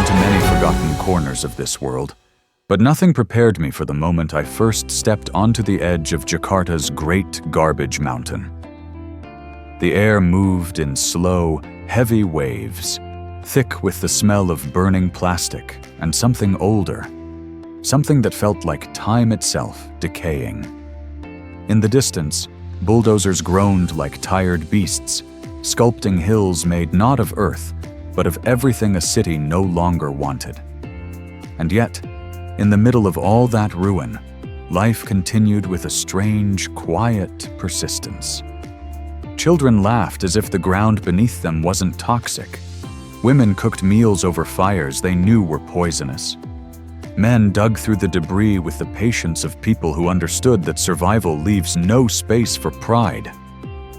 been to many forgotten corners of this world, but nothing prepared me for the moment I first stepped onto the edge of Jakarta's Great Garbage Mountain. The air moved in slow, heavy waves, thick with the smell of burning plastic and something older, something that felt like time itself decaying. In the distance, bulldozers groaned like tired beasts, sculpting hills made not of earth, but of everything a city no longer wanted. And yet, in the middle of all that ruin, life continued with a strange, quiet persistence. Children laughed as if the ground beneath them wasn't toxic. Women cooked meals over fires they knew were poisonous. Men dug through the debris with the patience of people who understood that survival leaves no space for pride.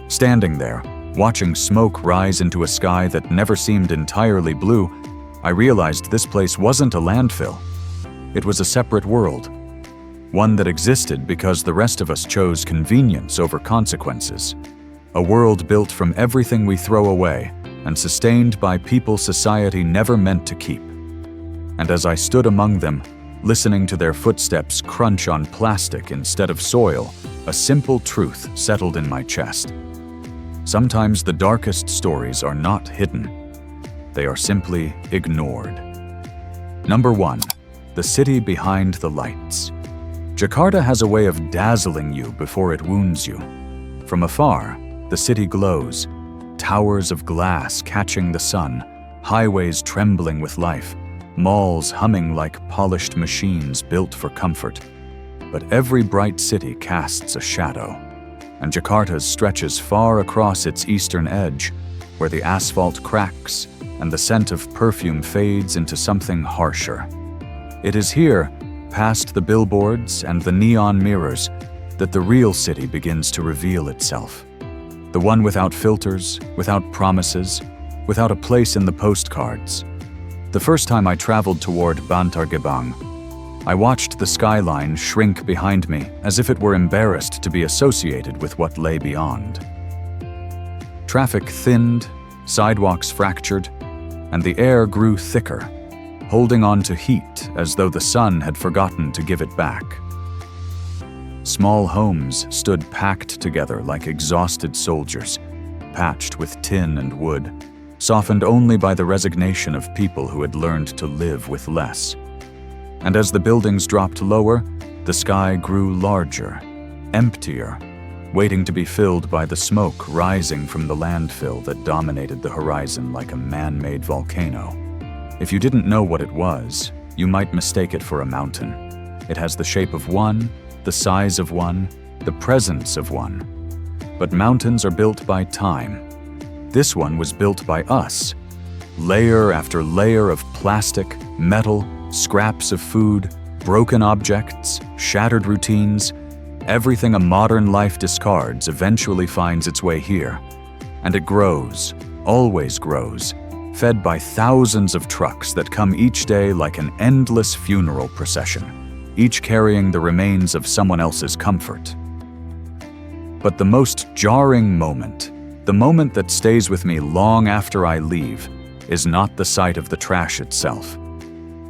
Standing there, watching smoke rise into a sky that never seemed entirely blue, I realized this place wasn't a landfill. It was a separate world, one that existed because the rest of us chose convenience over consequences. A world built from everything we throw away and sustained by people society never meant to keep. And as I stood among them, listening to their footsteps crunch on plastic instead of soil, a simple truth settled in my chest. Sometimes the darkest stories are not hidden. They are simply ignored. Number 1. The city behind the lights. Jakarta has a way of dazzling you before it wounds you. From afar, the city glows, towers of glass catching the sun, highways trembling with life, malls humming like polished machines built for comfort. But every bright city casts a shadow, and Jakarta's stretches far across its eastern edge, where the asphalt cracks and the scent of perfume fades into something harsher. It is here, past the billboards and the neon mirrors, that the real city begins to reveal itself. The one without filters, without promises, without a place in the postcards. The first time I traveled toward Bantar Gebang, I watched the skyline shrink behind me as if it were embarrassed to be associated with what lay beyond. Traffic thinned, sidewalks fractured, and the air grew thicker, holding on to heat as though the sun had forgotten to give it back. Small homes stood packed together like exhausted soldiers, patched with tin and wood, softened only by the resignation of people who had learned to live with less. And as the buildings dropped lower, the sky grew larger, emptier, waiting to be filled by the smoke rising from the landfill that dominated the horizon like a man-made volcano. If you didn't know what it was, you might mistake it for a mountain. It has the shape of one, the size of one, the presence of one. But mountains are built by time. This one was built by us. Layer after layer of plastic, metal, scraps of food, broken objects, shattered routines. Everything a modern life discards eventually finds its way here. And it grows, always grows, fed by thousands of trucks that come each day like an endless funeral procession, each carrying the remains of someone else's comfort. But the most jarring moment, the moment that stays with me long after I leave, is not the sight of the trash itself.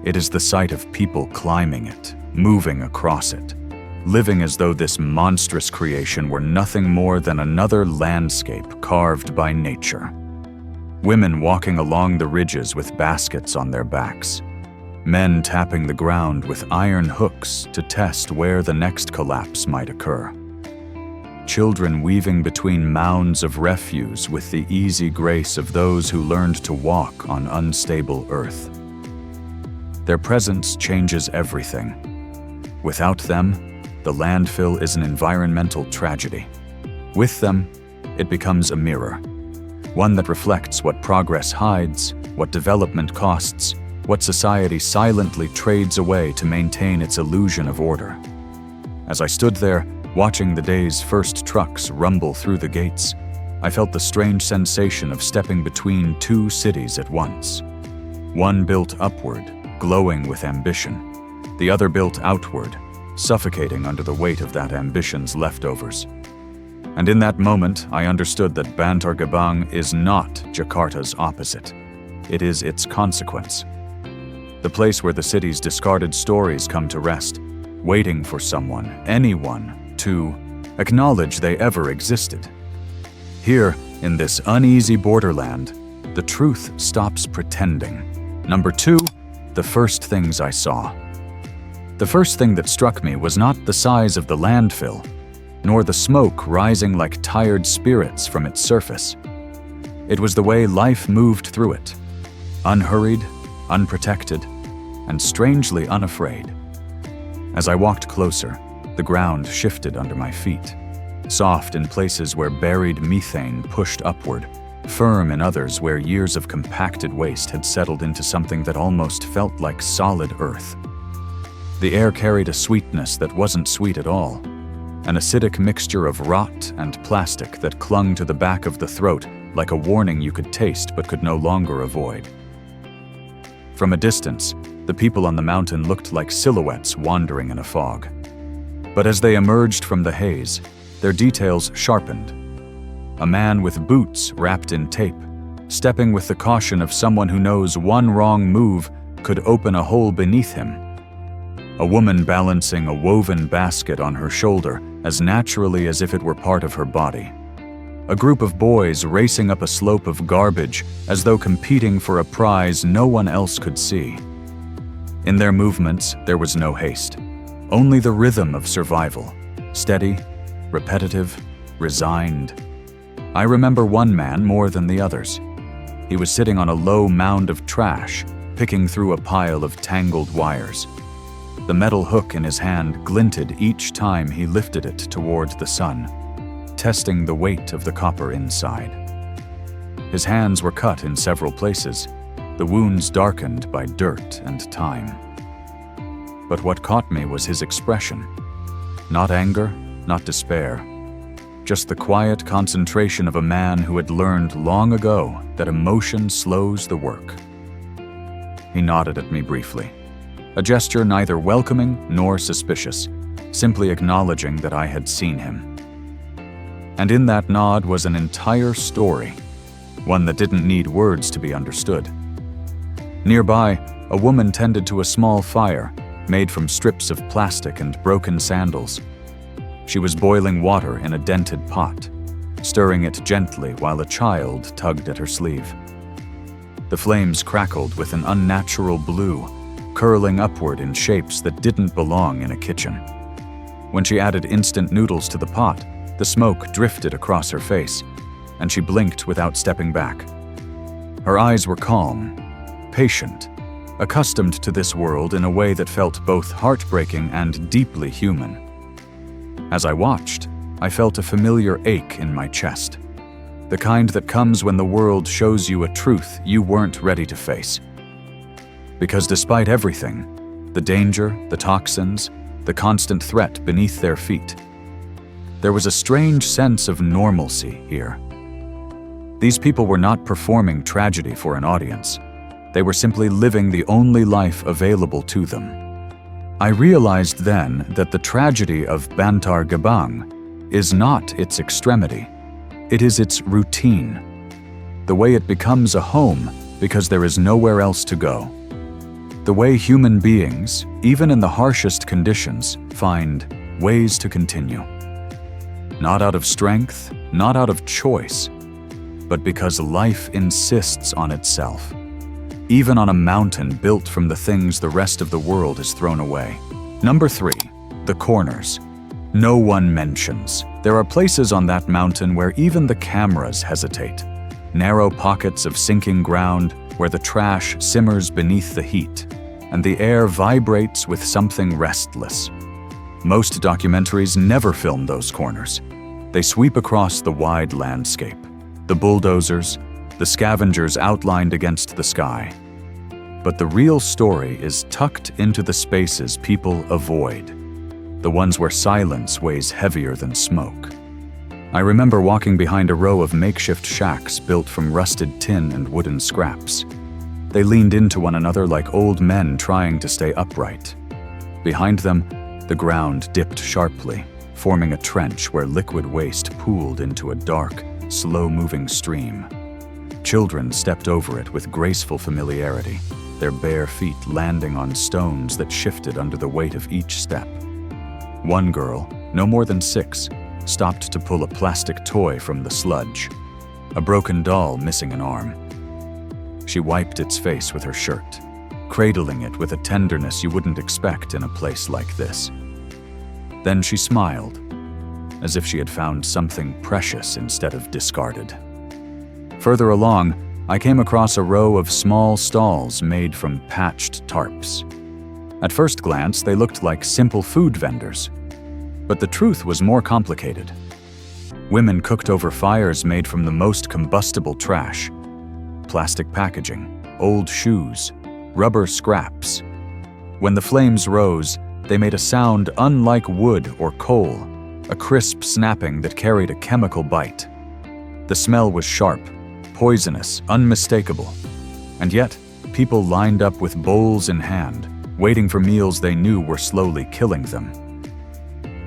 It is the sight of people climbing it, moving across it, living as though this monstrous creation were nothing more than another landscape carved by nature. Women walking along the ridges with baskets on their backs. Men tapping the ground with iron hooks to test where the next collapse might occur. Children weaving between mounds of refuse with the easy grace of those who learned to walk on unstable earth. Their presence changes everything. Without them, the landfill is an environmental tragedy. With them, it becomes a mirror, one that reflects what progress hides, what development costs, what society silently trades away to maintain its illusion of order. As I stood there, watching the day's first trucks rumble through the gates, I felt the strange sensation of stepping between two cities at once. One built upward, glowing with ambition. The other built outward, suffocating under the weight of that ambition's leftovers. And in that moment, I understood that Bantar Gebang is not Jakarta's opposite. It is its consequence. the place where the city's discarded stories come to rest, waiting for someone, anyone, to acknowledge they ever existed. Here, in this uneasy borderland, the truth stops pretending. Number 2, the first things I saw. The first thing that struck me was not the size of the landfill, nor the smoke rising like tired spirits from its surface. It was the way life moved through it, unhurried, unprotected, and strangely unafraid. As I walked closer, the ground shifted under my feet, soft in places where buried methane pushed upward, firm in others where years of compacted waste had settled into something that almost felt like solid earth. The air carried a sweetness that wasn't sweet at all, an acidic mixture of rot and plastic that clung to the back of the throat like a warning you could taste but could no longer avoid. From a distance, the people on the mountain looked like silhouettes wandering in a fog. But as they emerged from the haze, their details sharpened. A man with boots wrapped in tape, stepping with the caution of someone who knows one wrong move could open a hole beneath him. A woman balancing a woven basket on her shoulder as naturally as if it were part of her body. A group of boys racing up a slope of garbage as though competing for a prize no one else could see. In their movements, there was no haste, only the rhythm of survival, steady, repetitive, resigned. I remember one man more than the others. He was sitting on a low mound of trash, picking through a pile of tangled wires. The metal hook in his hand glinted each time he lifted it toward the sun, testing the weight of the copper inside. His hands were cut in several places, the wounds darkened by dirt and time. But what caught me was his expression. Not anger, not despair, just the quiet concentration of a man who had learned long ago that emotion slows the work. He nodded at me briefly, a gesture neither welcoming nor suspicious, simply acknowledging that I had seen him. And in that nod was an entire story, one that didn't need words to be understood. Nearby, a woman tended to a small fire made from strips of plastic and broken sandals. She was boiling water in a dented pot, stirring it gently while a child tugged at her sleeve. The flames crackled with an unnatural blue, curling upward in shapes that didn't belong in a kitchen. When she added instant noodles to the pot, the smoke drifted across her face, and she blinked without stepping back. Her eyes were calm, patient, accustomed to this world in a way that felt both heartbreaking and deeply human. As I watched, I felt a familiar ache in my chest, the kind that comes when the world shows you a truth you weren't ready to face. Because despite everything, the danger, the toxins, the constant threat beneath their feet, there was a strange sense of normalcy here. These people were not performing tragedy for an audience. They were simply living the only life available to them. I realized then that the tragedy of Bantar Gebang is not its extremity. It is its routine. The way it becomes a home because there is nowhere else to go. The way human beings, even in the harshest conditions, find ways to continue. Not out of strength, not out of choice, but because life insists on itself, even on a mountain built from the things the rest of the world has thrown away. Number 3, the corners. No one mentions. There are places on that mountain where even the cameras hesitate. Narrow pockets of sinking ground where the trash simmers beneath the heat, and the air vibrates with something restless. Most documentaries never film those corners. They sweep across the wide landscape, the bulldozers, the scavengers outlined against the sky. But the real story is tucked into the spaces people avoid, the ones where silence weighs heavier than smoke. I remember walking behind a row of makeshift shacks built from rusted tin and wooden scraps. They leaned into one another like old men trying to stay upright. Behind them, the ground dipped sharply, forming a trench where liquid waste pooled into a dark, slow-moving stream. Children stepped over it with graceful familiarity, their bare feet landing on stones that shifted under the weight of each step. One girl, no more than 6, stopped to pull a plastic toy from the sludge, a broken doll missing an arm. She wiped its face with her shirt, cradling it with a tenderness you wouldn't expect in a place like this. Then she smiled, as if she had found something precious instead of discarded. Further along, I came across a row of small stalls made from patched tarps. At first glance, they looked like simple food vendors, but the truth was more complicated. Women cooked over fires made from the most combustible trash: plastic packaging, old shoes, rubber scraps. When the flames rose, they made a sound unlike wood or coal, a crisp snapping that carried a chemical bite. The smell was sharp, poisonous, unmistakable. And yet, people lined up with bowls in hand, waiting for meals they knew were slowly killing them.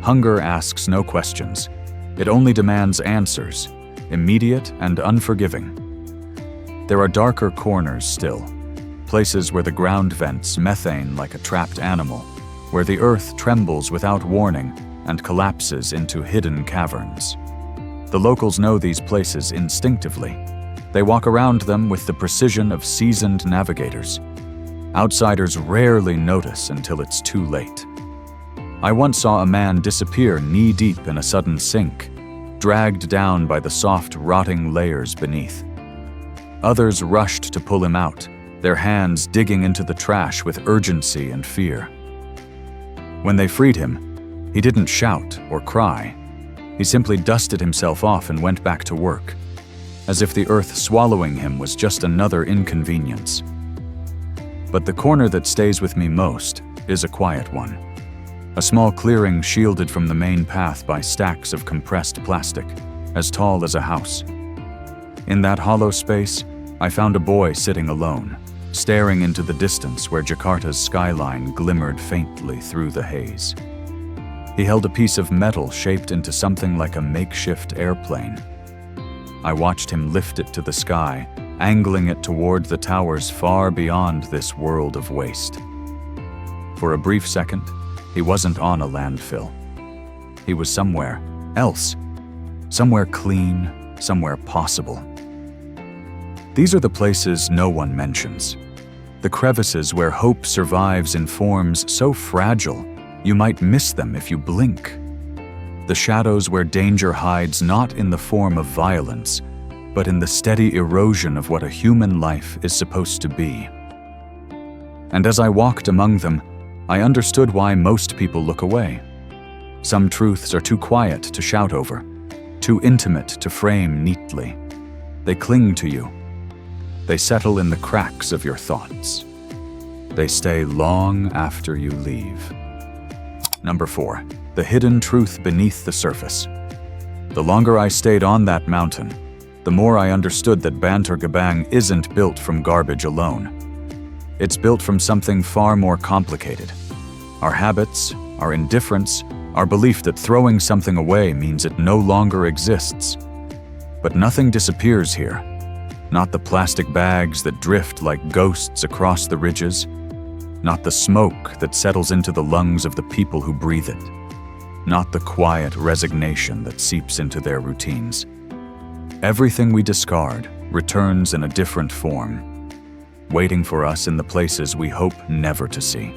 Hunger asks no questions. It only demands answers, immediate and unforgiving. There are darker corners still, places where the ground vents methane like a trapped animal, where the earth trembles without warning and collapses into hidden caverns. The locals know these places instinctively. They walk around them with the precision of seasoned navigators. Outsiders rarely notice until it's too late. I once saw a man disappear knee-deep in a sudden sink, dragged down by the soft, rotting layers beneath. Others rushed to pull him out, their hands digging into the trash with urgency and fear. When they freed him, he didn't shout or cry. He simply dusted himself off and went back to work, as if the earth swallowing him was just another inconvenience. But the corner that stays with me most is a quiet one. A small clearing shielded from the main path by stacks of compressed plastic, as tall as a house. In that hollow space, I found a boy sitting alone, staring into the distance where Jakarta's skyline glimmered faintly through the haze. He held a piece of metal shaped into something like a makeshift airplane. I watched him lift it to the sky, angling it toward the towers far beyond this world of waste. For a brief second, he wasn't on a landfill. He was somewhere else, somewhere clean, somewhere possible. These are the places no one mentions, the crevices where hope survives in forms so fragile you might miss them if you blink. The shadows where danger hides not in the form of violence, but in the steady erosion of what a human life is supposed to be. And as I walked among them, I understood why most people look away. Some truths are too quiet to shout over, too intimate to frame neatly. They cling to you. They settle in the cracks of your thoughts. They stay long after you leave. Number 4, the hidden truth beneath the surface. The longer I stayed on that mountain, the more I understood that Bantar Gebang isn't built from garbage alone. It's built from something far more complicated. Our habits, our indifference, our belief that throwing something away means it no longer exists. But nothing disappears here. Not the plastic bags that drift like ghosts across the ridges. Not the smoke that settles into the lungs of the people who breathe it. Not the quiet resignation that seeps into their routines. Everything we discard returns in a different form, waiting for us in the places we hope never to see.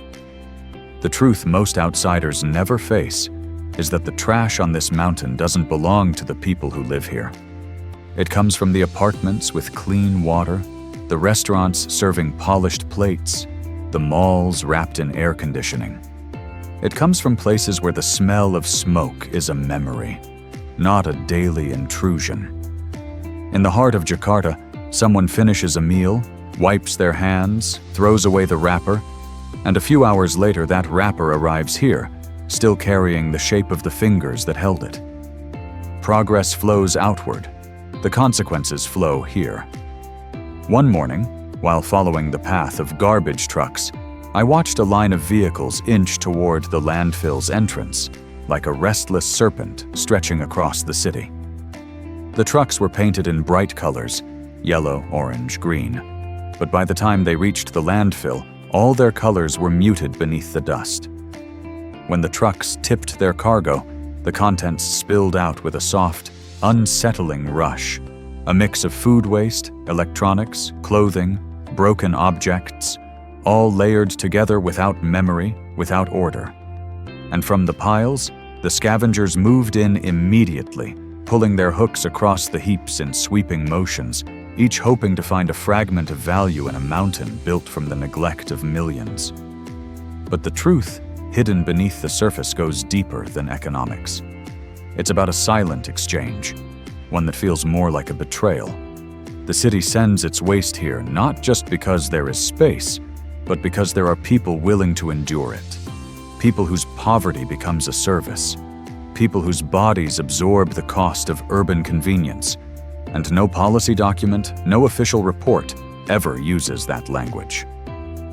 The truth most outsiders never face is that the trash on this mountain doesn't belong to the people who live here. It comes from the apartments with clean water, the restaurants serving polished plates, the malls wrapped in air conditioning. It comes from places where the smell of smoke is a memory, not a daily intrusion. In the heart of Jakarta, someone finishes a meal, wipes their hands, throws away the wrapper, and a few hours later that wrapper arrives here, still carrying the shape of the fingers that held it. Progress flows outward. The consequences flow here. One morning, while following the path of garbage trucks, I watched a line of vehicles inch toward the landfill's entrance, like a restless serpent stretching across the city. The trucks were painted in bright colors: yellow, orange, green. but by the time they reached the landfill, all their colors were muted beneath the dust. When the trucks tipped their cargo, the contents spilled out with a soft, unsettling rush, a mix of food waste, electronics, clothing, broken objects, all layered together without memory, without order. And from the piles, the scavengers moved in immediately, pulling their hooks across the heaps in sweeping motions, each hoping to find a fragment of value in a mountain built from the neglect of millions. But the truth, hidden beneath the surface, goes deeper than economics. It's about a silent exchange, one that feels more like a betrayal. The city sends its waste here not just because there is space, but because there are people willing to endure it. People whose poverty becomes a service. People whose bodies absorb the cost of urban convenience. And no policy document, no official report ever uses that language.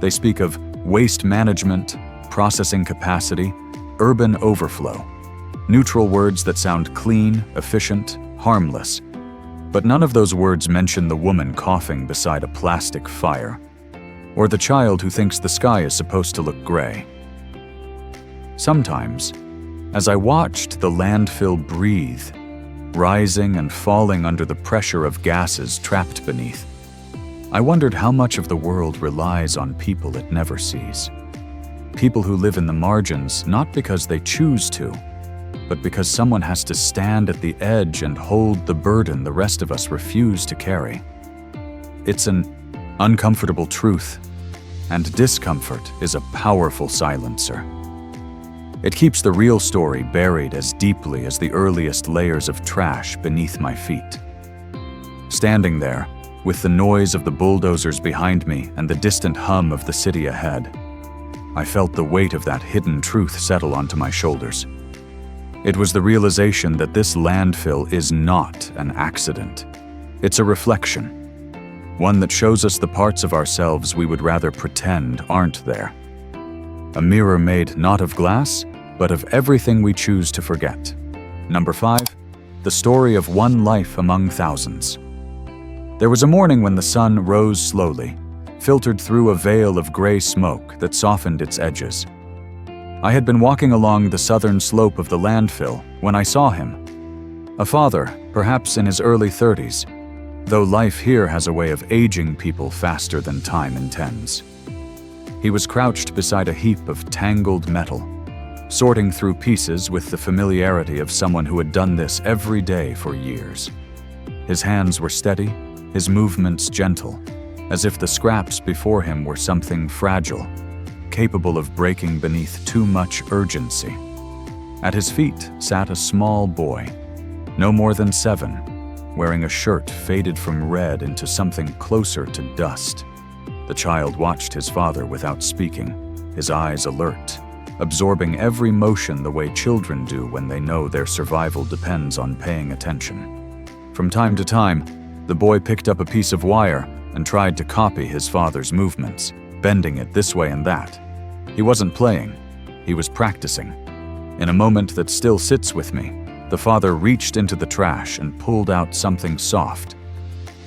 They speak of waste management, processing capacity, urban overflow. Neutral words that sound clean, efficient, harmless. But none of those words mention the woman coughing beside a plastic fire, or the child who thinks the sky is supposed to look gray. Sometimes, as I watched the landfill breathe, rising and falling under the pressure of gases trapped beneath, I wondered how much of the world relies on people it never sees. People who live in the margins not because they choose to, but because someone has to stand at the edge and hold the burden the rest of us refuse to carry. It's an uncomfortable truth, and discomfort is a powerful silencer. It keeps the real story buried as deeply as the earliest layers of trash beneath my feet. Standing there, with the noise of the bulldozers behind me and the distant hum of the city ahead, I felt the weight of that hidden truth settle onto my shoulders. It was the realization that this landfill is not an accident. It's a reflection, one that shows us the parts of ourselves we would rather pretend aren't there. A mirror made not of glass, but of everything we choose to forget. Number 5, the story of one life among thousands. There was a morning when the sun rose slowly, filtered through a veil of gray smoke that softened its edges. I had been walking along the southern slope of the landfill when I saw him. A father, perhaps in his early 30s, though life here has a way of aging people faster than time intends. He was crouched beside a heap of tangled metal, sorting through pieces with the familiarity of someone who had done this every day for years. His hands were steady, his movements gentle, as if the scraps before him were something fragile, capable of breaking beneath too much urgency. At his feet sat a small boy, no more than 7, wearing a shirt faded from red into something closer to dust. The child watched his father without speaking, his eyes alert, absorbing every motion the way children do when they know their survival depends on paying attention. From time to time, the boy picked up a piece of wire and tried to copy his father's movements, bending it this way and that. He wasn't playing, he was practicing. In a moment that still sits with me, the father reached into the trash and pulled out something soft.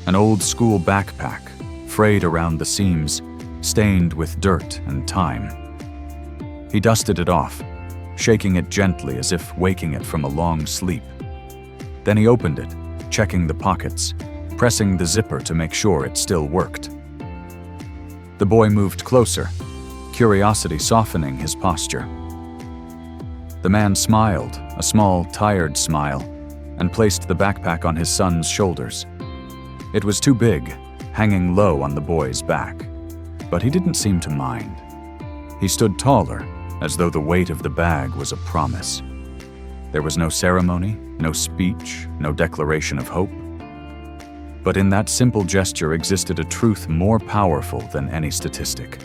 An old school backpack, frayed around the seams, stained with dirt and time. He dusted it off, shaking it gently as if waking it from a long sleep. Then he opened it, checking the pockets, pressing the zipper to make sure it still worked. The boy moved closer, curiosity softening his posture. The man smiled, a small, tired smile, and placed the backpack on his son's shoulders. It was too big, hanging low on the boy's back, but he didn't seem to mind. He stood taller, as though the weight of the bag was a promise. There was no ceremony, no speech, no declaration of hope. But in that simple gesture existed a truth more powerful than any statistic.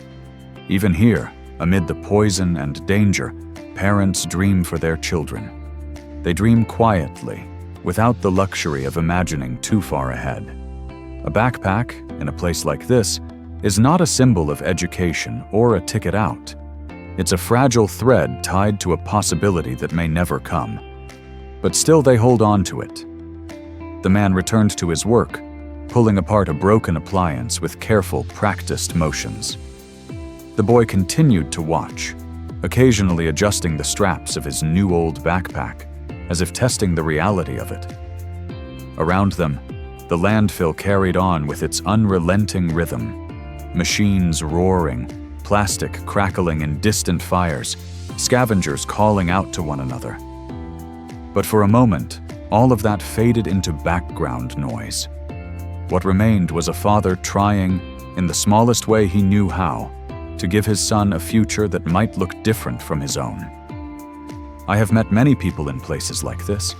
Even here, amid the poison and danger, parents dream for their children. They dream quietly, without the luxury of imagining too far ahead. A backpack, in a place like this, is not a symbol of education or a ticket out. It's a fragile thread tied to a possibility that may never come. But still they hold on to it. The man returned to his work, pulling apart a broken appliance with careful, practiced motions. The boy continued to watch, occasionally adjusting the straps of his new old backpack, as if testing the reality of it. Around them, the landfill carried on with its unrelenting rhythm, machines roaring, plastic crackling in distant fires, scavengers calling out to one another. But for a moment, all of that faded into background noise. What remained was a father trying, in the smallest way he knew how, to give his son a future that might look different from his own. I have met many people in places like this.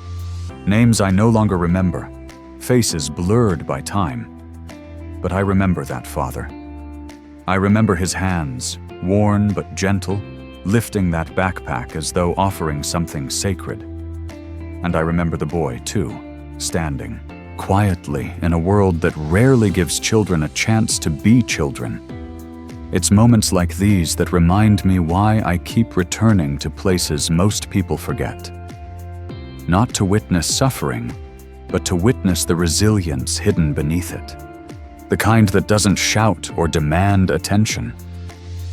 Names I no longer remember, faces blurred by time. But I remember that father. I remember his hands, worn but gentle, lifting that backpack as though offering something sacred. And I remember the boy, too, standing, quietly in a world that rarely gives children a chance to be children. It's moments like these that remind me why I keep returning to places most people forget. Not to witness suffering, but to witness the resilience hidden beneath it. The kind that doesn't shout or demand attention.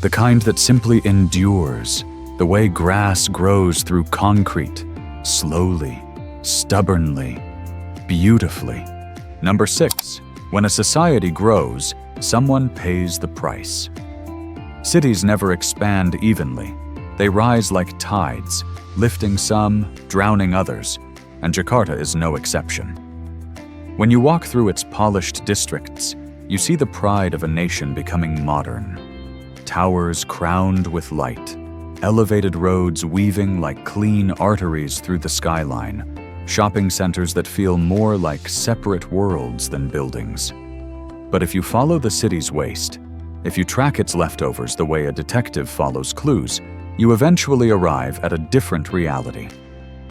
The kind that simply endures, the way grass grows through concrete, slowly, stubbornly, beautifully. Number 6, when a society grows, someone pays the price. Cities never expand evenly. They rise like tides, lifting some, drowning others, and Jakarta is no exception. When you walk through its polished districts, you see the pride of a nation becoming modern. Towers crowned with light, elevated roads weaving like clean arteries through the skyline, shopping centers that feel more like separate worlds than buildings. But if you follow the city's waste, if you track its leftovers the way a detective follows clues, you eventually arrive at a different reality.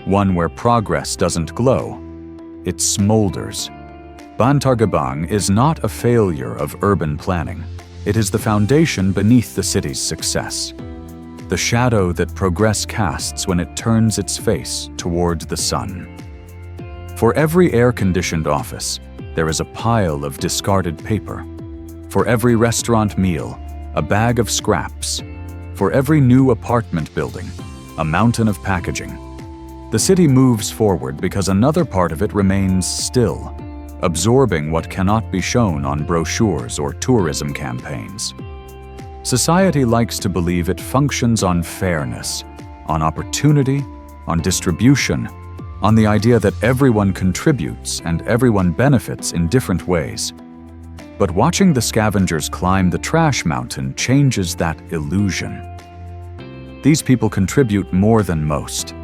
One where progress doesn't glow, it smolders. Bantar Gebang is not a failure of urban planning. It is the foundation beneath the city's success. The shadow that progress casts when it turns its face toward the sun. For every air-conditioned office, there is a pile of discarded paper. For every restaurant meal, a bag of scraps. For every new apartment building, a mountain of packaging. The city moves forward because another part of it remains still, absorbing what cannot be shown on brochures or tourism campaigns. Society likes to believe it functions on fairness, on opportunity, on distribution, on the idea that everyone contributes and everyone benefits in different ways. But watching the scavengers climb the trash mountain changes that illusion. These people contribute more than most.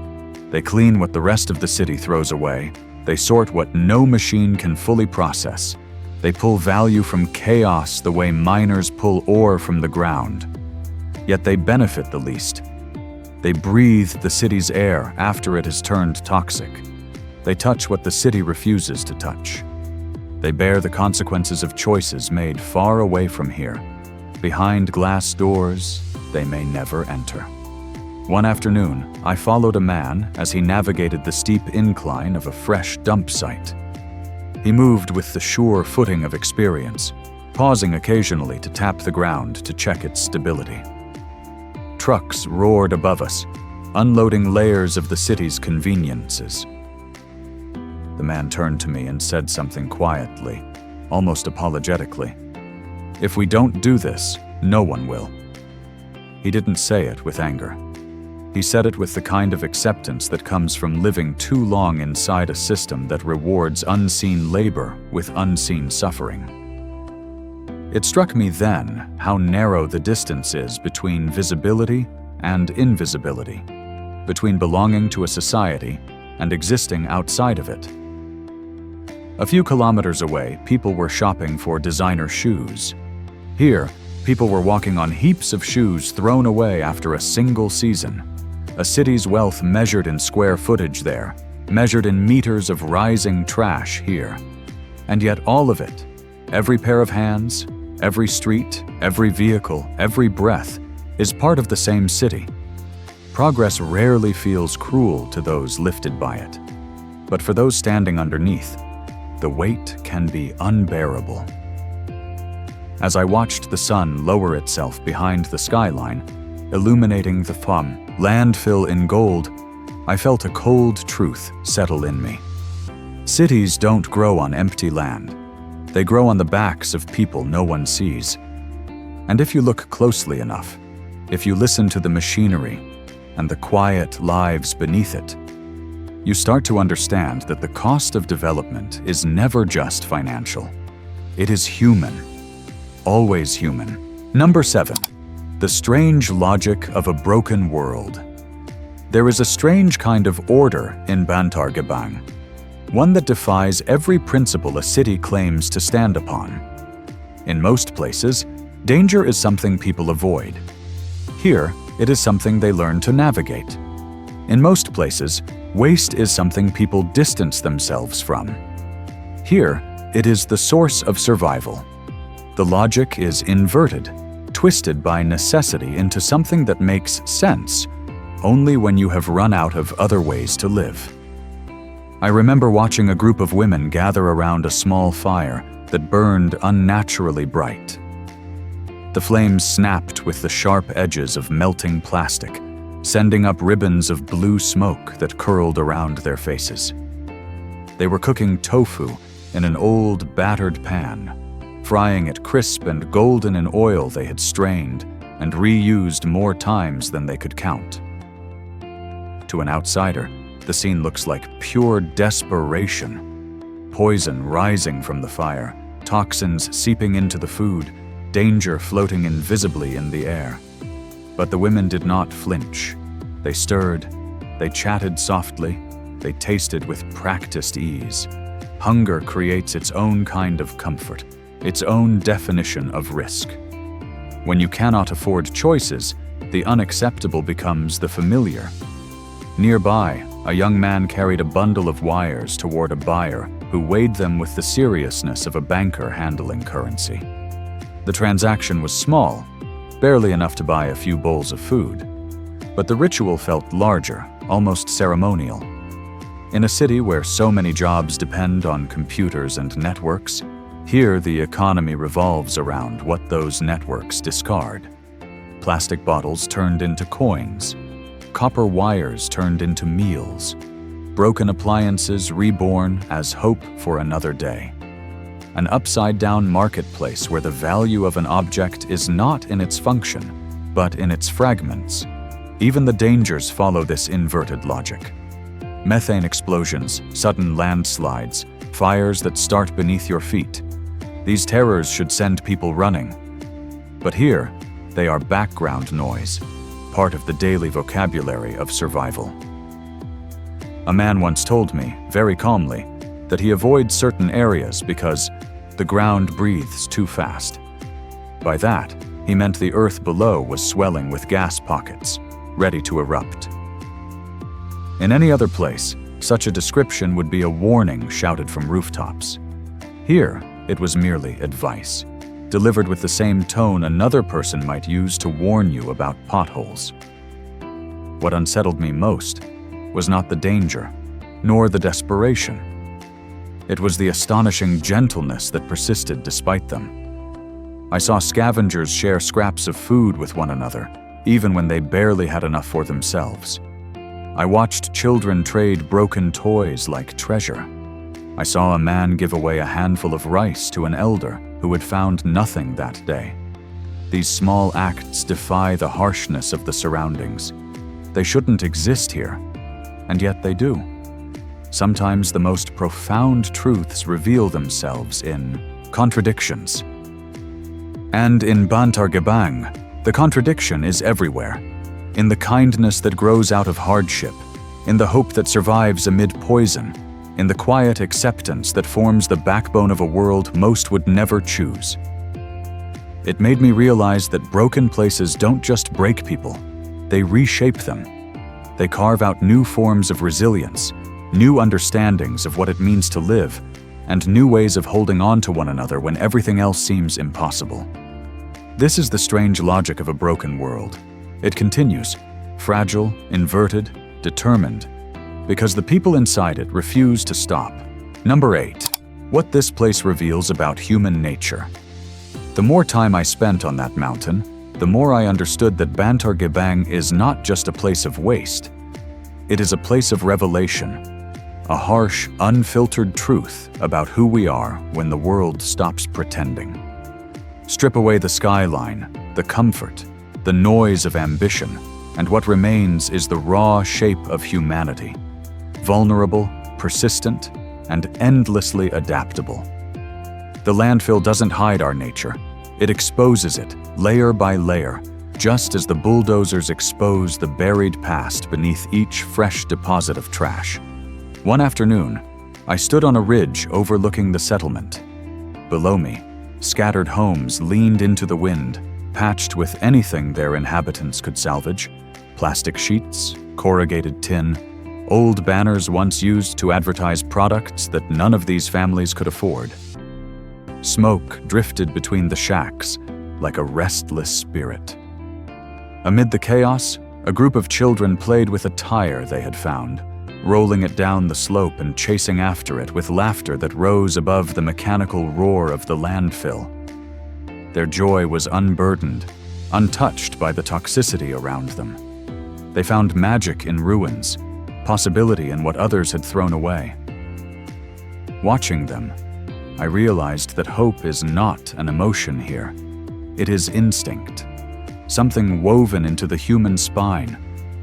They clean what the rest of the city throws away. They sort what no machine can fully process. They pull value from chaos the way miners pull ore from the ground. Yet they benefit the least. They breathe the city's air after it has turned toxic. They touch what the city refuses to touch. They bear the consequences of choices made far away from here. Behind glass doors they may never enter. One afternoon, I followed a man as he navigated the steep incline of a fresh dump site. He moved with the sure footing of experience, pausing occasionally to tap the ground to check its stability. Trucks roared above us, unloading layers of the city's conveniences. The man turned to me and said something quietly, almost apologetically. "If we don't do this, no one will." He didn't say it with anger. He said it with the kind of acceptance that comes from living too long inside a system that rewards unseen labor with unseen suffering. It struck me then how narrow the distance is between visibility and invisibility, between belonging to a society and existing outside of it. A few kilometers away, people were shopping for designer shoes. Here, people were walking on heaps of shoes thrown away after a single season. A city's wealth measured in square footage there, measured in meters of rising trash here. And yet all of it, every pair of hands, every street, every vehicle, every breath, is part of the same city. Progress rarely feels cruel to those lifted by it. But for those standing underneath, the weight can be unbearable. As I watched the sun lower itself behind the skyline, illuminating the landfill in gold, I felt a cold truth settle in me. Cities don't grow on empty land. They grow on the backs of people no one sees. And if you look closely enough, if you listen to the machinery and the quiet lives beneath it, you start to understand that the cost of development is never just financial. It is human, always human. Number 7, the strange logic of a broken world. There is a strange kind of order in Bantar Gebang, one that defies every principle a city claims to stand upon. In most places, danger is something people avoid. Here, it is something they learn to navigate. In most places, waste is something people distance themselves from. Here, it is the source of survival. The logic is inverted, twisted by necessity into something that makes sense only when you have run out of other ways to live. I remember watching a group of women gather around a small fire that burned unnaturally bright. The flames snapped with the sharp edges of melting plastic, sending up ribbons of blue smoke that curled around their faces. They were cooking tofu in an old, battered pan, frying it crisp and golden in oil they had strained and reused more times than they could count. To an outsider, the scene looks like pure desperation. Poison rising from the fire, toxins seeping into the food, danger floating invisibly in the air. But the women did not flinch. They stirred, they chatted softly, they tasted with practiced ease. Hunger creates its own kind of comfort, its own definition of risk. When you cannot afford choices, the unacceptable becomes the familiar. Nearby, a young man carried a bundle of wires toward a buyer who weighed them with the seriousness of a banker handling currency. The transaction was small, barely enough to buy a few bowls of food, but the ritual felt larger, almost ceremonial. In a city where so many jobs depend on computers and networks, here the economy revolves around what those networks discard. Plastic bottles turned into coins, copper wires turned into meals, broken appliances reborn as hope for another day. An upside-down marketplace where the value of an object is not in its function, but in its fragments. Even the dangers follow this inverted logic. Methane explosions, sudden landslides, fires that start beneath your feet. These terrors should send people running. But here, they are background noise, part of the daily vocabulary of survival. A man once told me, very calmly, that he avoids certain areas because the ground breathes too fast. By that, he meant the earth below was swelling with gas pockets, ready to erupt. In any other place, such a description would be a warning shouted from rooftops. Here, it was merely advice, delivered with the same tone another person might use to warn you about potholes. What unsettled me most was not the danger, nor the desperation. It was the astonishing gentleness that persisted despite them. I saw scavengers share scraps of food with one another, even when they barely had enough for themselves. I watched children trade broken toys like treasure. I saw a man give away a handful of rice to an elder who had found nothing that day. These small acts defy the harshness of the surroundings. They shouldn't exist here, and yet they do. Sometimes the most profound truths reveal themselves in contradictions. And in Bantar Gebang, the contradiction is everywhere. In the kindness that grows out of hardship, in the hope that survives amid poison, in the quiet acceptance that forms the backbone of a world most would never choose. It made me realize that broken places don't just break people, they reshape them. They carve out new forms of resilience, new understandings of what it means to live, and new ways of holding on to one another when everything else seems impossible. This is the strange logic of a broken world. It continues, fragile, inverted, determined, because the people inside it refuse to stop. Number 8. What this place reveals about human nature. The more time I spent on that mountain, the more I understood that Bantar Gebang is not just a place of waste. It is a place of revelation, a harsh, unfiltered truth about who we are when the world stops pretending. Strip away the skyline, the comfort, the noise of ambition, and what remains is the raw shape of humanity, vulnerable, persistent, and endlessly adaptable. The landfill doesn't hide our nature. It exposes it, layer by layer, just as the bulldozers expose the buried past beneath each fresh deposit of trash. One afternoon, I stood on a ridge overlooking the settlement. Below me, scattered homes leaned into the wind, patched with anything their inhabitants could salvage: plastic sheets, corrugated tin, old banners once used to advertise products that none of these families could afford. Smoke drifted between the shacks like a restless spirit. Amid the chaos, a group of children played with a tire they had found, rolling it down the slope and chasing after it with laughter that rose above the mechanical roar of the landfill. Their joy was unburdened, untouched by the toxicity around them. They found magic in ruins, possibility in what others had thrown away. Watching them, I realized that hope is not an emotion here. It is instinct, something woven into the human spine,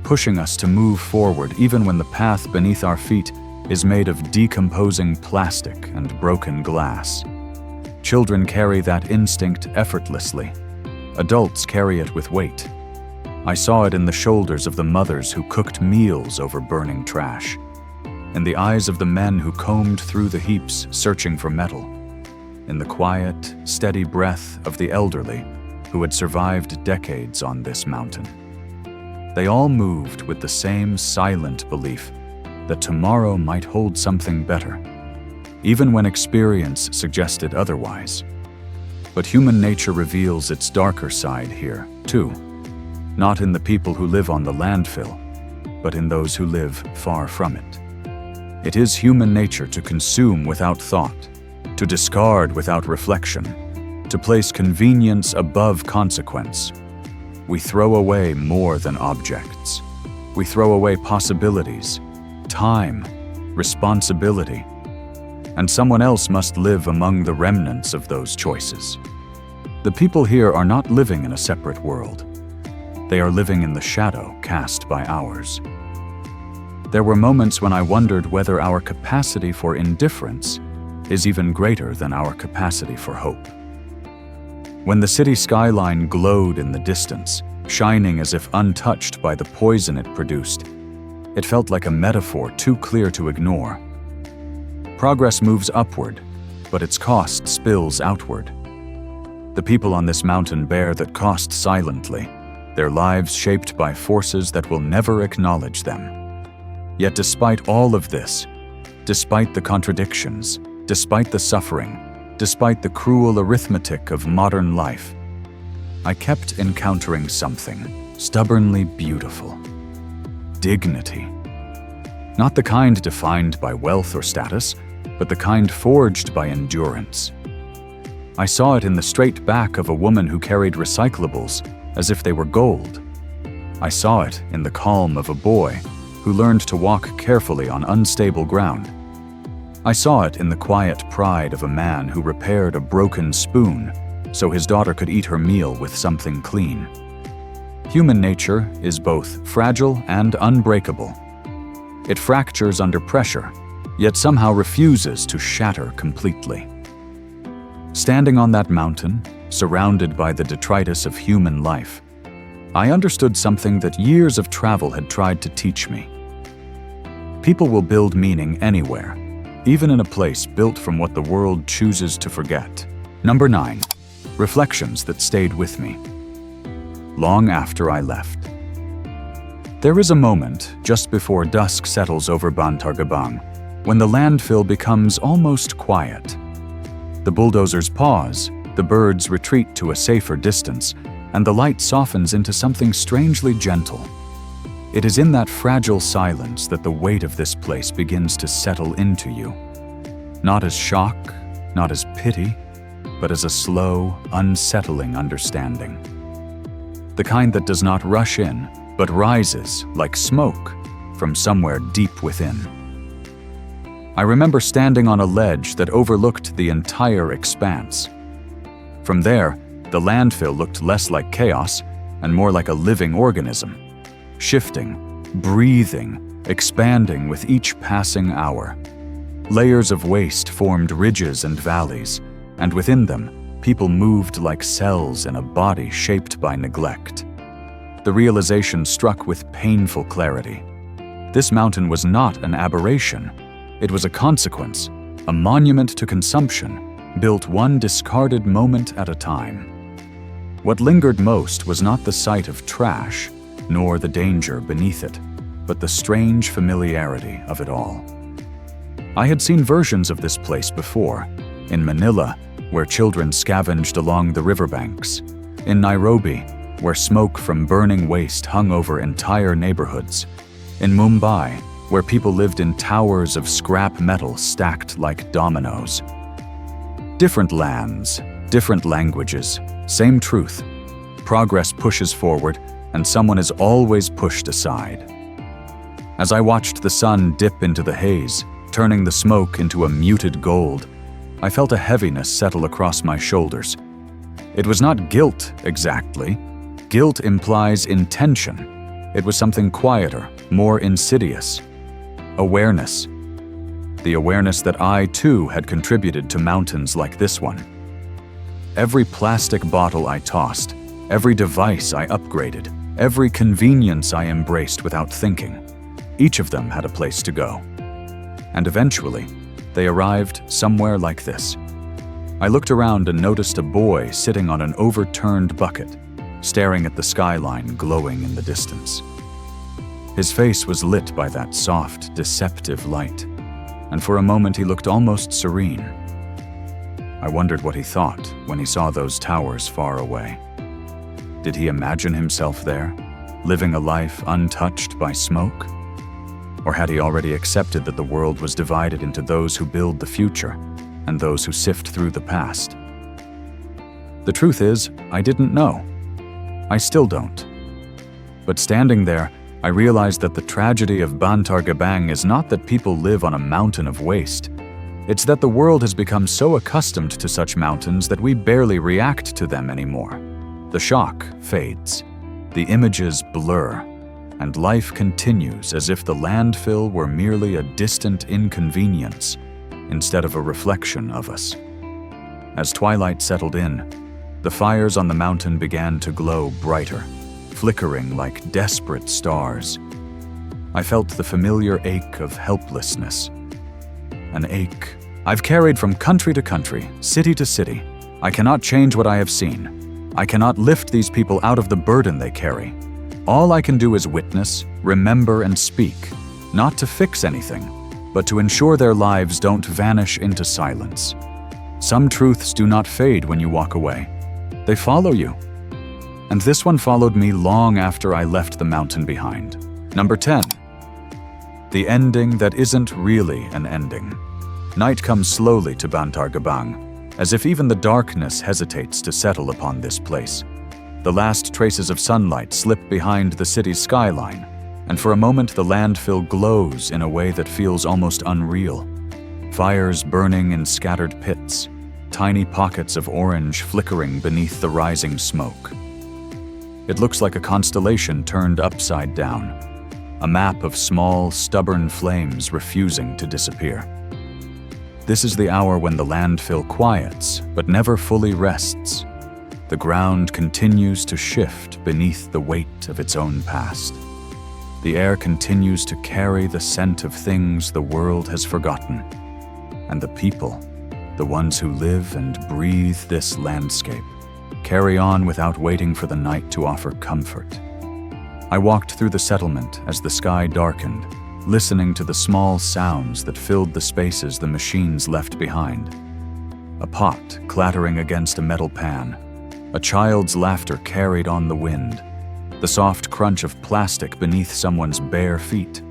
pushing us to move forward even when the path beneath our feet is made of decomposing plastic and broken glass. Children carry that instinct effortlessly. Adults carry it with weight. I saw it in the shoulders of the mothers who cooked meals over burning trash, in the eyes of the men who combed through the heaps searching for metal, in the quiet, steady breath of the elderly who had survived decades on this mountain. They all moved with the same silent belief that tomorrow might hold something better, even when experience suggested otherwise. But human nature reveals its darker side here, too, not in the people who live on the landfill, but in those who live far from it. It is human nature to consume without thought, to discard without reflection, to place convenience above consequence. We throw away more than objects. We throw away possibilities, time, responsibility, and someone else must live among the remnants of those choices. The people here are not living in a separate world. They are living in the shadow cast by ours. There were moments when I wondered whether our capacity for indifference is even greater than our capacity for hope. When the city skyline glowed in the distance, shining as if untouched by the poison it produced, it felt like a metaphor too clear to ignore. Progress moves upward, but its cost spills outward. The people on this mountain bear that cost silently, their lives shaped by forces that will never acknowledge them. Yet despite all of this, despite the contradictions, despite the suffering, despite the cruel arithmetic of modern life, I kept encountering something stubbornly beautiful. Dignity. Not the kind defined by wealth or status, but the kind forged by endurance. I saw it in the straight back of a woman who carried recyclables as if they were gold. I saw it in the calm of a boy who learned to walk carefully on unstable ground. I saw it in the quiet pride of a man who repaired a broken spoon so his daughter could eat her meal with something clean. Human nature is both fragile and unbreakable. It fractures under pressure, yet somehow refuses to shatter completely. Standing on that mountain, surrounded by the detritus of human life, I understood something that years of travel had tried to teach me. People will build meaning anywhere, even in a place built from what the world chooses to forget. Number 9. Reflections that stayed with me long after I left. There is a moment just before dusk settles over Bantar Gebang when the landfill becomes almost quiet. The bulldozers pause, the birds retreat to a safer distance, and the light softens into something strangely gentle. It is in that fragile silence that the weight of this place begins to settle into you. not as shock, not as pity, but as a slow, unsettling understanding. The kind that does not rush in, but rises, like smoke, from somewhere deep within. I remember standing on a ledge that overlooked the entire expanse. From there, the landfill looked less like chaos and more like a living organism, shifting, breathing, expanding with each passing hour. Layers of waste formed ridges and valleys, and within them, people moved like cells in a body shaped by neglect. The realization struck with painful clarity. This mountain was not an aberration. It was a consequence, a monument to consumption, built one discarded moment at a time. What lingered most was not the sight of trash, nor the danger beneath it, but the strange familiarity of it all. I had seen versions of this place before, in Manila, where children scavenged along the riverbanks, in Nairobi, where smoke from burning waste hung over entire neighborhoods, in Mumbai, where people lived in towers of scrap metal stacked like dominoes. Different lands, different languages, same truth. Progress pushes forward, and someone is always pushed aside. As I watched the sun dip into the haze, turning the smoke into a muted gold, I felt a heaviness settle across my shoulders. It was not guilt, exactly. Guilt implies intention. It was something quieter, more insidious. Awareness. The awareness that I, too, had contributed to mountains like this one. Every plastic bottle I tossed, every device I upgraded, every convenience I embraced without thinking, each of them had a place to go. And eventually, they arrived somewhere like this. I looked around and noticed a boy sitting on an overturned bucket, staring at the skyline glowing in the distance. His face was lit by that soft, deceptive light, and for a moment he looked almost serene. I wondered what he thought when he saw those towers far away. Did he imagine himself there, living a life untouched by smoke? Or had he already accepted that the world was divided into those who build the future and those who sift through the past? The truth is, I didn't know. I still don't. But standing there, I realized that the tragedy of Bantar Gebang is not that people live on a mountain of waste. It's that the world has become so accustomed to such mountains that we barely react to them anymore. The shock fades, the images blur, and life continues as if the landfill were merely a distant inconvenience instead of a reflection of us. As twilight settled in, the fires on the mountain began to glow brighter, flickering like desperate stars. I felt the familiar ache of helplessness. An ache I've carried from country to country, city to city. I cannot change what I have seen. I cannot lift these people out of the burden they carry. All I can do is witness, remember, and speak, not to fix anything, but to ensure their lives don't vanish into silence. Some truths do not fade when you walk away. They follow you. And this one followed me long after I left the mountain behind. Number 10. The ending that isn't really an ending. Night comes slowly to Bantar Gebang, as if even the darkness hesitates to settle upon this place. The last traces of sunlight slip behind the city's skyline, and for a moment the landfill glows in a way that feels almost unreal. Fires burning in scattered pits, tiny pockets of orange flickering beneath the rising smoke. It looks like a constellation turned upside down, a map of small, stubborn flames refusing to disappear. This is the hour when the landfill quiets, but never fully rests. The ground continues to shift beneath the weight of its own past. The air continues to carry the scent of things the world has forgotten. And the people, the ones who live and breathe this landscape, carry on without waiting for the night to offer comfort. I walked through the settlement as the sky darkened, listening to the small sounds that filled the spaces the machines left behind. A pot clattering against a metal pan, a child's laughter carried on the wind, the soft crunch of plastic beneath someone's bare feet.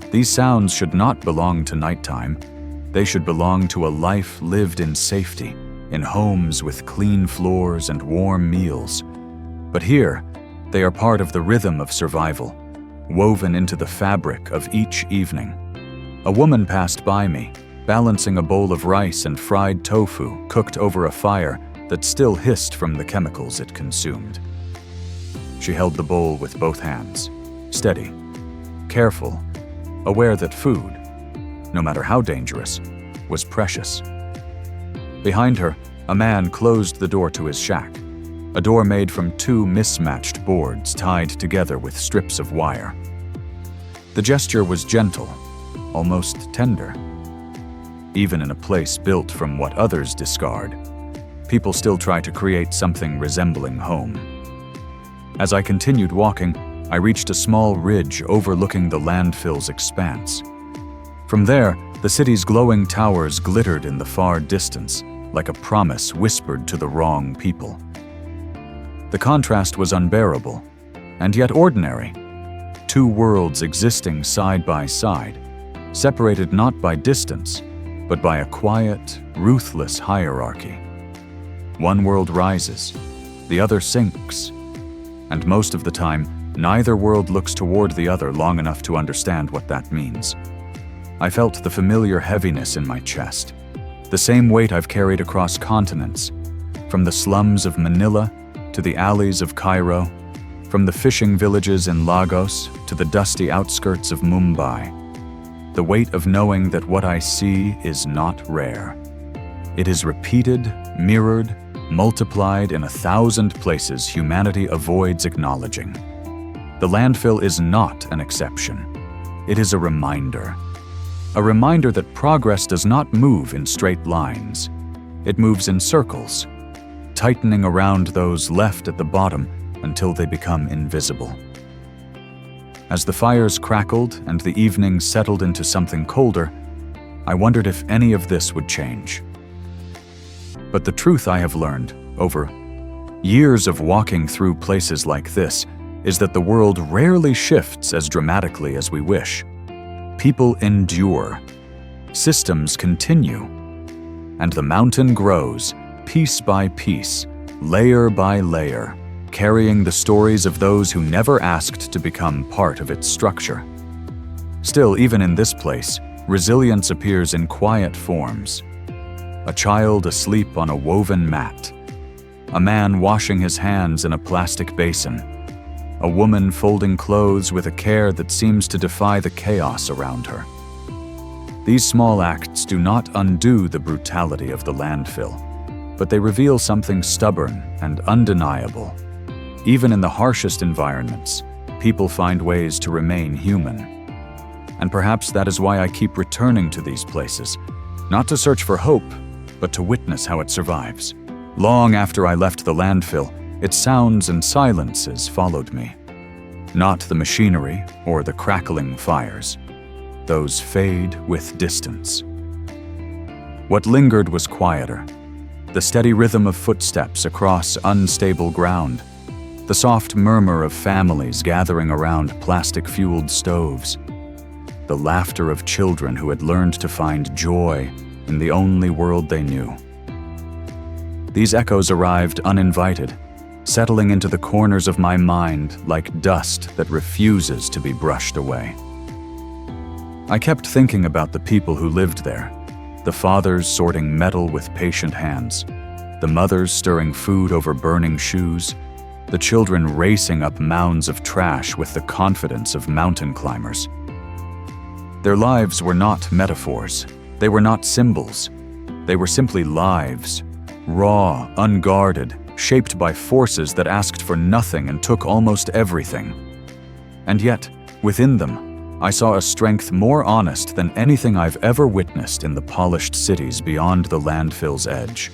These sounds should not belong to nighttime. They should belong to a life lived in safety, in homes with clean floors and warm meals. But here, they are part of the rhythm of survival, woven into the fabric of each evening. A woman passed by me, balancing a bowl of rice and fried tofu cooked over a fire that still hissed from the chemicals it consumed. She held the bowl with both hands, steady, careful, aware that food, no matter how dangerous, was precious. Behind her, a man closed the door to his shack, a door made from two mismatched boards tied together with strips of wire. The gesture was gentle, almost tender. Even in a place built from what others discard, people still try to create something resembling home. As I continued walking, I reached a small ridge overlooking the landfill's expanse. From there, the city's glowing towers glittered in the far distance, like a promise whispered to the wrong people. The contrast was unbearable, and yet ordinary. Two worlds existing side by side, separated not by distance, but by a quiet, ruthless hierarchy. One world rises, the other sinks, and most of the time, neither world looks toward the other long enough to understand what that means. I felt the familiar heaviness in my chest, the same weight I've carried across continents, from the slums of Manila to the alleys of Cairo, from the fishing villages in Lagos to the dusty outskirts of Mumbai. The weight of knowing that what I see is not rare. It is repeated, mirrored, multiplied in 1,000 places humanity avoids acknowledging. The landfill is not an exception. It is a reminder. A reminder that progress does not move in straight lines. It moves in circles, tightening around those left at the bottom until they become invisible. As the fires crackled and the evening settled into something colder, I wondered if any of this would change. But the truth I have learned, over years of walking through places like this, is that the world rarely shifts as dramatically as we wish. People endure, systems continue, and the mountain grows, piece by piece, layer by layer, carrying the stories of those who never asked to become part of its structure. Still, even in this place, resilience appears in quiet forms. A child asleep on a woven mat, a man washing his hands in a plastic basin, a woman folding clothes with a care that seems to defy the chaos around her. These small acts do not undo the brutality of the landfill, but they reveal something stubborn and undeniable. Even in the harshest environments, people find ways to remain human. And perhaps that is why I keep returning to these places, not to search for hope, but to witness how it survives. Long after I left the landfill, its sounds and silences followed me. Not the machinery or the crackling fires. Those fade with distance. What lingered was quieter. The steady rhythm of footsteps across unstable ground. The soft murmur of families gathering around plastic-fueled stoves. The laughter of children who had learned to find joy in the only world they knew. These echoes arrived uninvited, settling into the corners of my mind like dust that refuses to be brushed away. I kept thinking about the people who lived there, the fathers sorting metal with patient hands, the mothers stirring food over burning shoes, the children racing up mounds of trash with the confidence of mountain climbers. Their lives were not metaphors. They were not symbols. They were simply lives, raw, unguarded, shaped by forces that asked for nothing and took almost everything. And yet, within them, I saw a strength more honest than anything I've ever witnessed in the polished cities beyond the landfill's edge.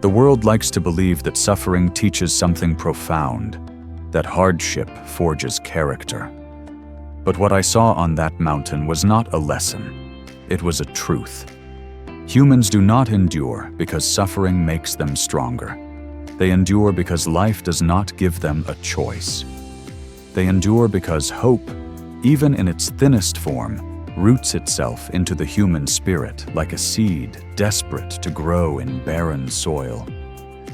The world likes to believe that suffering teaches something profound, that hardship forges character. But what I saw on that mountain was not a lesson. It was a truth. Humans do not endure because suffering makes them stronger. They endure because life does not give them a choice. They endure because hope, even in its thinnest form, roots itself into the human spirit like a seed desperate to grow in barren soil.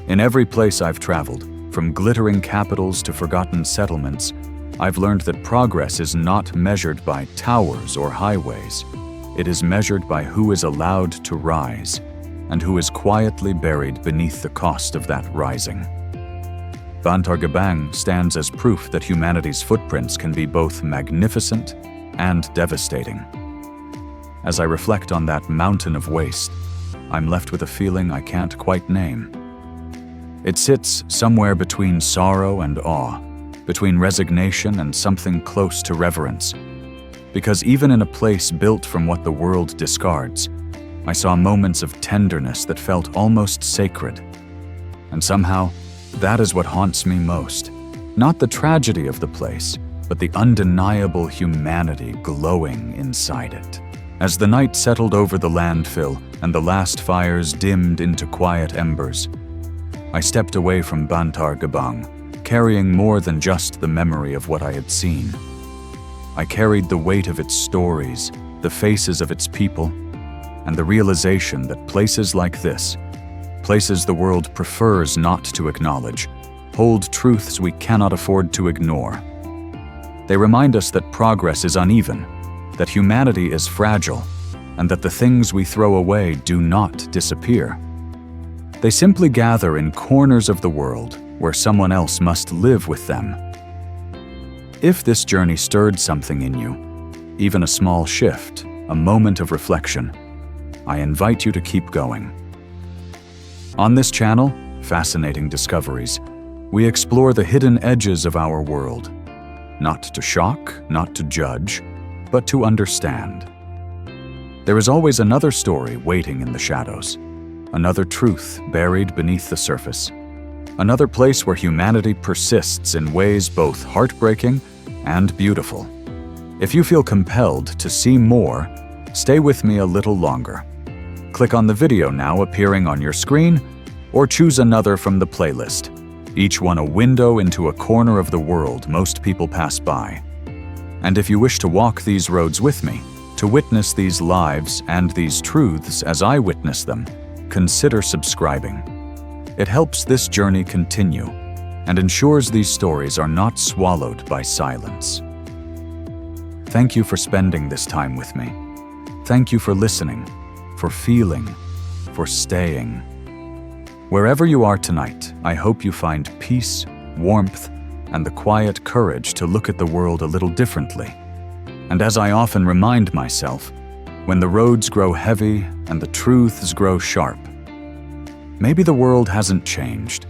In every place I've traveled, from glittering capitals to forgotten settlements, I've learned that progress is not measured by towers or highways. It is measured by who is allowed to rise and who is quietly buried beneath the cost of that rising. Bantar Gebang stands as proof that humanity's footprints can be both magnificent and devastating. As I reflect on that mountain of waste, I'm left with a feeling I can't quite name. It sits somewhere between sorrow and awe, between resignation and something close to reverence. Because even in a place built from what the world discards, I saw moments of tenderness that felt almost sacred. And somehow, that is what haunts me most. Not the tragedy of the place, but the undeniable humanity glowing inside it. As the night settled over the landfill and the last fires dimmed into quiet embers, I stepped away from Bantar Gebang, carrying more than just the memory of what I had seen. I carried the weight of its stories, the faces of its people, and the realization that places like this, places the world prefers not to acknowledge, hold truths we cannot afford to ignore. They remind us that progress is uneven, that humanity is fragile, and that the things we throw away do not disappear. They simply gather in corners of the world where someone else must live with them. If this journey stirred something in you, even a small shift, a moment of reflection, I invite you to keep going. On this channel, Fascinating Discoveries, we explore the hidden edges of our world, not to shock, not to judge, but to understand. There is always another story waiting in the shadows, another truth buried beneath the surface, another place where humanity persists in ways both heartbreaking and beautiful. If you feel compelled to see more, stay with me a little longer. Click on the video now appearing on your screen, or choose another from the playlist, each one a window into a corner of the world most people pass by. And if you wish to walk these roads with me, to witness these lives and these truths as I witness them, consider subscribing. It helps this journey continue and ensures these stories are not swallowed by silence. Thank you for spending this time with me. Thank you for listening, for feeling, for staying. Wherever you are tonight, I hope you find peace, warmth, and the quiet courage to look at the world a little differently. And as I often remind myself, when the roads grow heavy and the truths grow sharp, maybe the world hasn't changed.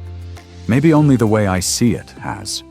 Maybe only the way I see it has.